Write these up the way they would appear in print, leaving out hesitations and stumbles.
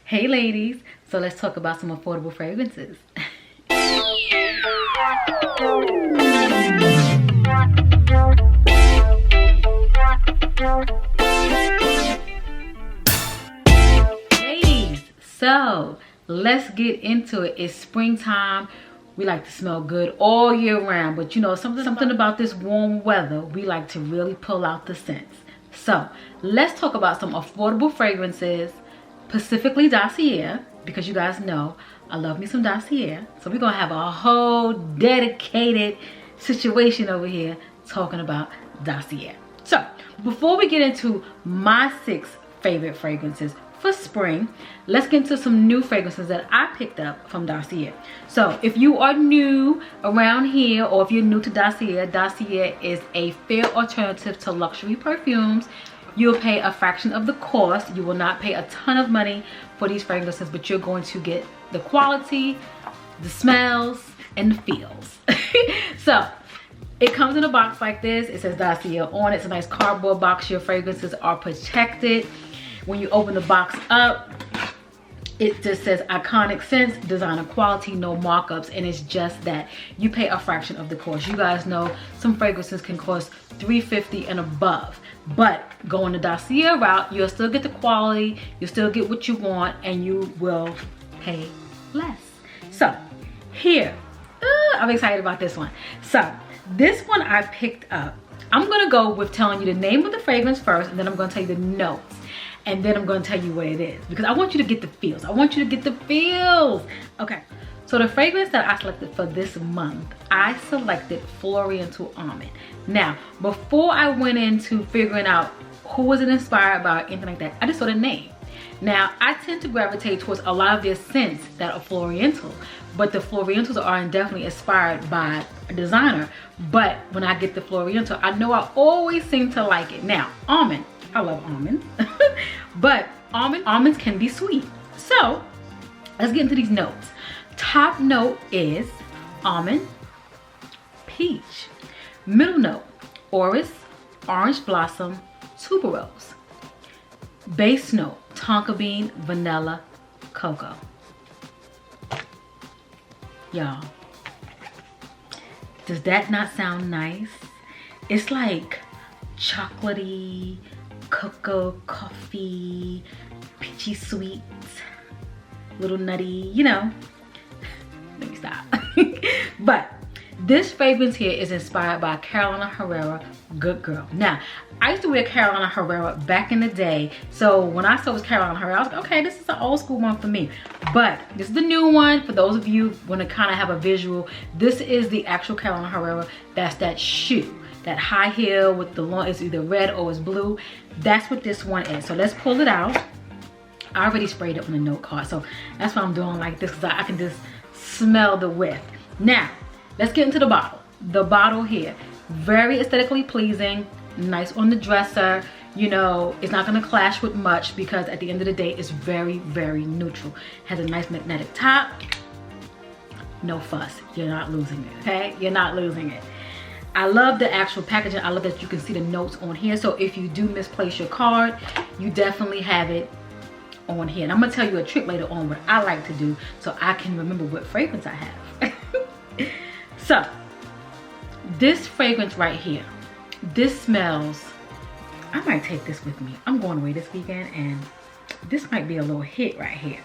Hey ladies, so let's talk about some affordable fragrances. Ladies, so let's get into it. It's springtime. We like to smell good all year round, but you know, something about this warm weather, we like to really pull out the scents. So let's talk about some affordable fragrances, specifically DOSSIER, because you guys know I love me some DOSSIER. So we're gonna have a whole dedicated situation over here talking about DOSSIER. So before we get into my 6 favorite fragrances for spring, let's get into some new fragrances that I picked up from DOSSIER. So if you are new around here, or if you're new to DOSSIER, DOSSIER is a fair alternative to luxury perfumes. You'll pay a fraction of the cost. You will not pay a ton of money for these fragrances, but you're going to get the quality, the smells, and the feels. So it comes in a box like this. It says DOSSIER on it. It's a nice cardboard box. Your fragrances are protected. When you open the box up, it just says iconic scents, designer quality, no markups, and it's just that. You pay a fraction of the cost. You guys know some fragrances can cost $350 and above, but going the DOSSIER route, you'll still get the quality, you'll still get what you want, and you will pay less. So here, I'm excited about this one. So this one I picked up. I'm gonna go with telling you the name of the fragrance first, and then I'm gonna tell you the notes. And then I'm gonna tell you what it is, because I want you to get the feels. I want you to get the feels. Okay, so the fragrance that I selected for this month, I selected Oriental Almond. Now, before I went into figuring out who was it inspired by or anything like that, I just saw the name. Now, I tend to gravitate towards a lot of their scents that are Floriental, but the Florientals are definitely inspired by a designer. But when I get the Floriental, I know I always seem to like it. Now, almond. I love almonds, but almonds can be sweet. So let's get into these notes. Top note is almond, peach. Middle note, orris, orange blossom, tuberose. Base note, tonka bean, vanilla, cocoa. Y'all, does that not sound nice? It's like chocolatey, cocoa, coffee, peachy sweet, little nutty, you know. Let me stop. But this fragrance here is inspired by Carolina Herrera, Good Girl. Now, I used to wear Carolina Herrera back in the day, so when I saw it was Carolina Herrera, I was like, okay, this is an old school one for me. But this is the new one. For those of you who want to kind of have a visual, this is the actual Carolina Herrera. That's that shoe. That high heel with the long, it's either red or it's blue. That's what this one is. So let's pull it out. I already sprayed it on the note card, so that's why I'm doing like this, because I can just smell the whiff. Now, let's get into the bottle. The bottle here, very aesthetically pleasing, nice on the dresser. You know, it's not gonna clash with much, because at the end of the day, it's very, very neutral. Has a nice magnetic top. No fuss, you're not losing it, okay? You're not losing it. I love the actual packaging. I love that you can see the notes on here. So if you do misplace your card, you definitely have it on here. And I'm gonna tell you a trick later on what I like to do so I can remember what fragrance I have. So this fragrance right here, this smells, I might take this with me. I'm going away this weekend and this might be a little hit right here.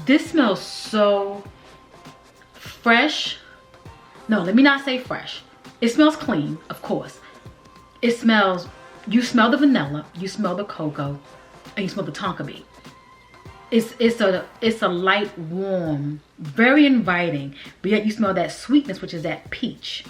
This smells so fresh. No, let me not say fresh. It smells clean, of course. It smells, you smell the vanilla, you smell the cocoa, and you smell the tonka bean. It's a light, warm, very inviting, but yet you smell that sweetness, which is that peach.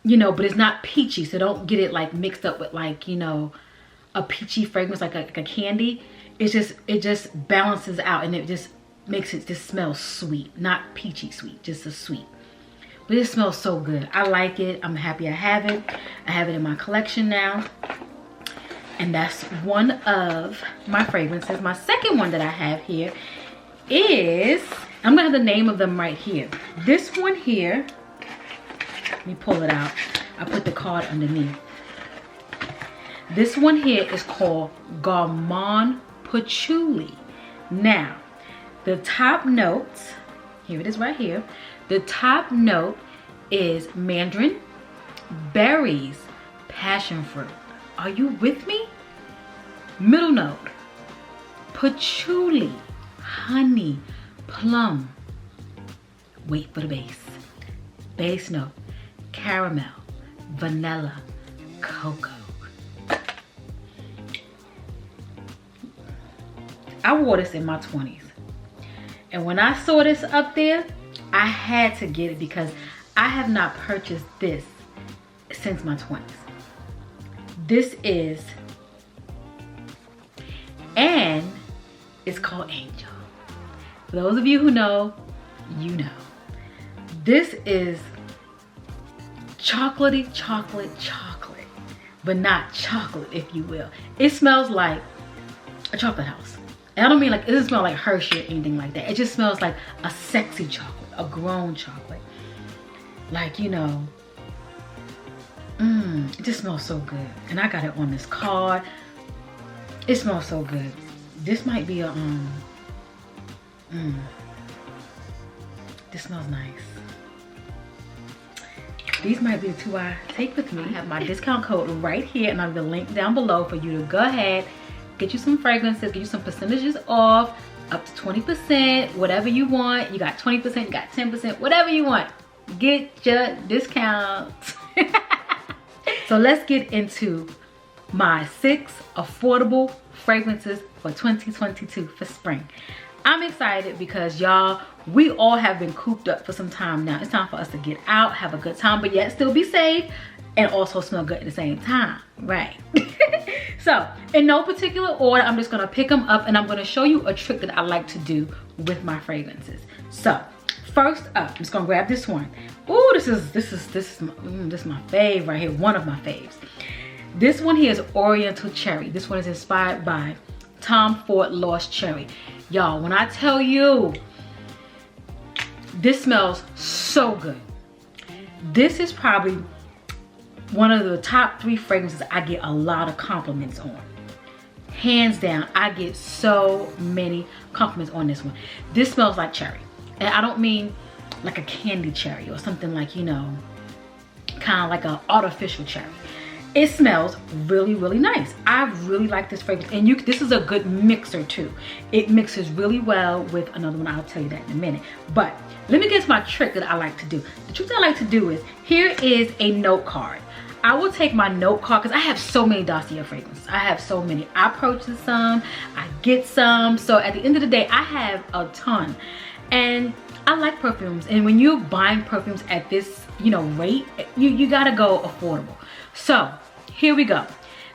You know, but it's not peachy, so don't get it like mixed up with like, you know, a peachy fragrance like a candy. It just balances out, and it just makes it just smell sweet, not peachy sweet, just a sweet. But it smells so good. I like it. I'm happy I have it. I have it in my collection now. And that's one of my fragrances. My second one that I have here is, I'm gonna have the name of them right here. This one here, let me pull it out. I put the card underneath. This one here is called Gourmand Patchouli. Now, the top notes, here it is right here. The top note is mandarin, berries, passion fruit. Are you with me? Middle note, patchouli, honey, plum. Wait for the base. Base note, caramel, vanilla, cocoa. I wore this in my 20s. And when I saw this up there, I had to get it because I have not purchased this since my 20s. This is, and it's called Angel. For those of you who know, you know. This is chocolatey, chocolate, but not chocolate, if you will. It smells like a chocolate house. And I don't mean like, it doesn't smell like Hershey or anything like that. It just smells like a sexy chocolate, a grown chocolate. Like, you know, it just smells so good. And I got it on this card. It smells so good. This might be a, this smells nice. These might be the two I take with me. I have my discount code right here, and I'll have the link down below for you to go ahead, get you some fragrances, get you some percentages off, up to 20%, whatever you want. You got 20%, you got 10%, whatever you want. Get your discount. So let's get into my 6 affordable fragrances for 2022 for spring. I'm excited because y'all, we all have been cooped up for some time now. It's time for us to get out, have a good time, but yet still be safe and also smell good at the same time, right? So in no particular order, I'm just gonna pick them up and I'm gonna show you a trick that I like to do with my fragrances. So first up, I'm just gonna grab this one. Ooh, this is my fave right here, one of my faves. This one here is Oriental Cherry. This one is inspired by Tom Ford Lost Cherry. Y'all, when I tell you, this smells so good. This is probably one of the top 3 fragrances I get a lot of compliments on. Hands down, I get so many compliments on this one. This smells like cherry. And I don't mean like a candy cherry or something like, you know, kind of like an artificial cherry. It smells really, really nice. I really like this fragrance. And this is a good mixer too. It mixes really well with another one. I'll tell you that in a minute. But let me get to my trick that I like to do. The trick that I like to do is, here is a note card. I will take my note card because I have so many DOSSIER fragrances. I have so many. I purchase some, I get some. So at the end of the day, I have a ton. And I like perfumes. And when you're buying perfumes at this, you know, rate, you gotta go affordable. So here we go.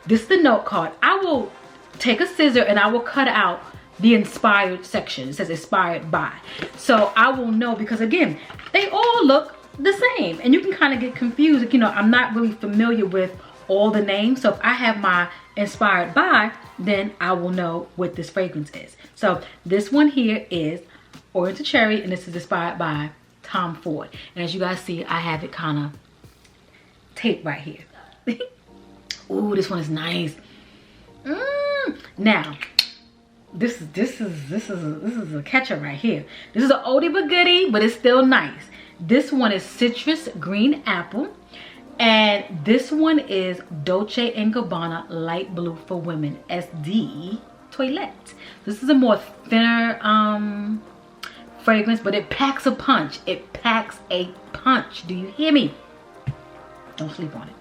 This is the note card. I will take a scissor and I will cut out the inspired section. It says inspired by. So I will know, because again, they all look the same and you can kind of get confused. You know, I'm not really familiar with all the names. So if I have my inspired by, then I will know what this fragrance is. So this one here is Oriental Cherry, and this is inspired by Tom Ford. And as you guys see, I have it kind of taped right here. Ooh, this one is nice. Now, this is a catcher right here. This is an oldie but goodie, but it's still nice. This one is Citrus Green Apple, and this one is Dolce & Gabbana Light Blue for Women SD Toilette. This is a more thinner fragrance, but it packs a punch. It packs a punch. Do you hear me? Don't sleep on it.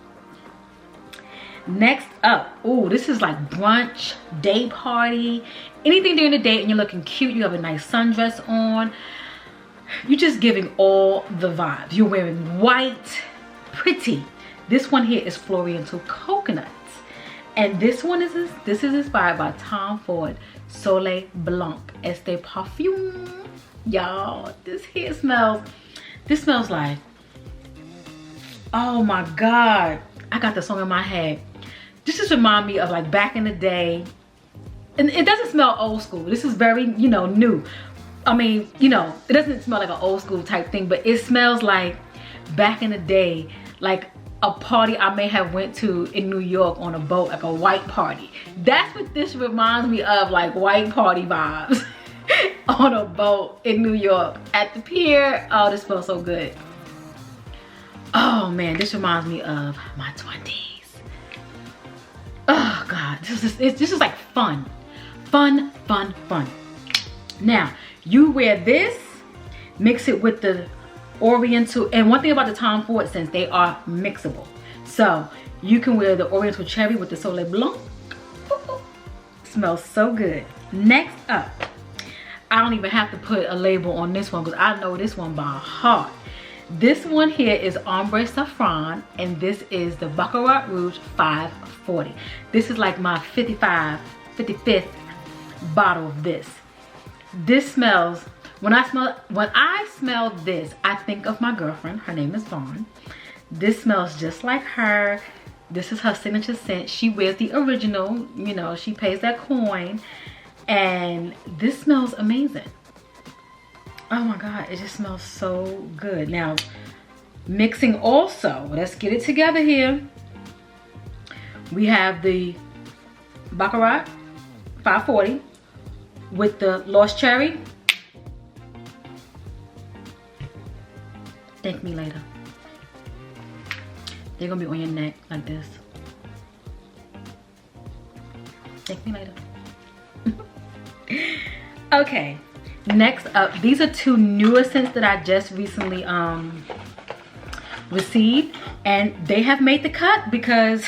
Next up, ooh, this is like brunch, day party, anything during the day and you're looking cute, you have a nice sundress on, you're just giving all the vibes. You're wearing white, pretty. This one here is Floral Coconuts. And this one is inspired by Tom Ford Soleil Blanc Este Parfum. Y'all, this smells like, oh my God. I got the song in my head. This just reminds me of like back in the day. And it doesn't smell old school. This is very, you know, new. I mean, you know, it doesn't smell like an old school type thing, but it smells like back in the day, like a party I may have went to in New York on a boat, like a white party. That's what this reminds me of, like white party vibes. on a boat in New York at the pier. Oh, this smells so good. Oh man, this reminds me of my 20s. Oh God, this is like fun. Fun. Now, you wear this, mix it with the Oriental, and one thing about the Tom Ford scents, they are mixable. So you can wear the Oriental Cherry with the Soleil Blanc. Smells so good. Next up, I don't even have to put a label on this one because I know this one by heart. This one here is Ombre Saffron, and this is the Baccarat Rouge 540. This is like my 55th bottle of this. This smells, when I smell this, I think of my girlfriend. Her name is Vaughn. This smells just like her. This is her signature scent. She wears the original, you know, she pays that coin. And this smells amazing. Oh my God, it just smells so good. Now, mixing also, let's get it together here. We have the Baccarat 540 with the Lost Cherry. Thank me later. They're gonna be on your neck like this. Thank me later. Okay, next up, these are two newer scents that I just recently received, and they have made the cut because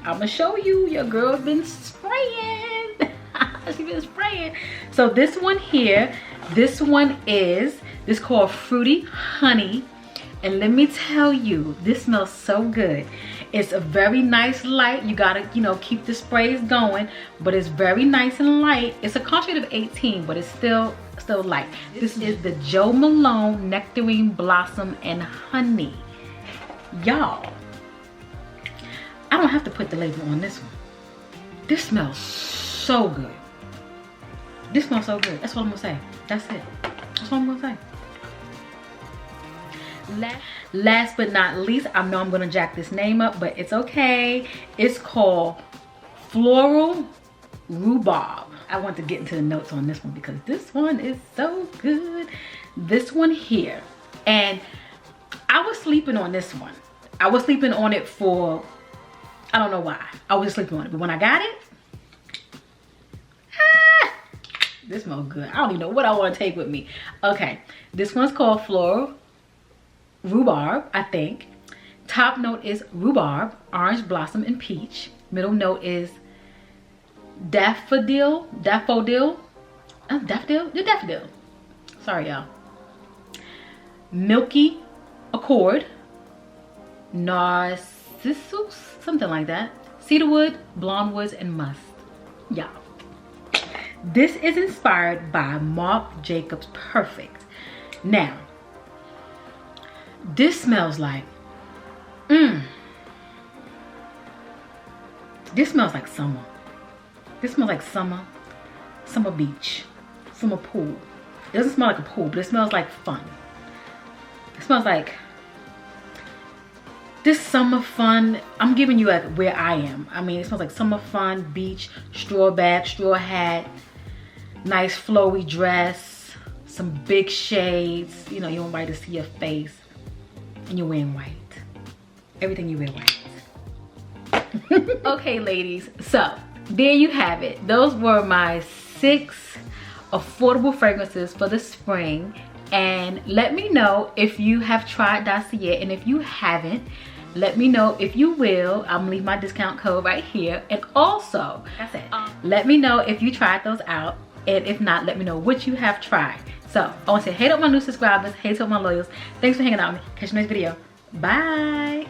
I'm gonna show you, your girl's been spraying. She's been spraying. So this one here, this is called Fruity Honey. And let me tell you, this smells so good. It's a very nice light. You gotta, you know, keep the sprays going, but it's very nice and light. It's a concentrate of 18, but it's still light. This is the Jo Malone Nectarine Blossom and Honey. Y'all, I don't have to put the label on this one. This smells so good. This smells so good. That's what I'm gonna say. That's it. That's what I'm gonna say. Last but not least, I know I'm gonna jack this name up, but it's okay. It's called Floral Rhubarb. I want to get into the notes on this one because this one is so good. This one here, and I was sleeping on this one. I was sleeping on it for, I don't know why. I was just sleeping on it, but when I got it, this smells good. I don't even know what I want to take with me. Okay, this one's called Floral Rhubarb, I think. Top note is rhubarb, orange blossom, and peach. Middle note is daffodil. Sorry, y'all. Milky accord, narcissus, something like that. Cedarwood, blonde woods, and musk. Y'all. This is inspired by Marc Jacobs Perfect. Now, this smells like, this smells like summer. This smells like summer beach, summer pool. It doesn't smell like a pool, but it smells like fun. It smells like this summer fun. I'm giving you like where I am. I mean, it smells like summer fun, beach, straw bag, straw hat, nice flowy dress, some big shades. You know, you want everybody to see your face, and you're wearing white. Everything you wear white. Okay, ladies, so there you have it. Those were my 6 affordable fragrances for the spring. And let me know if you have tried DOSSIER, and if you haven't, let me know if you will. I'm gonna leave my discount code right here. And also, that's it. Let me know if you tried those out, and if not, let me know what you have tried. So I want to say hey to my new subscribers, hey to my loyals. Thanks for hanging out with me. Catch you next video. Bye.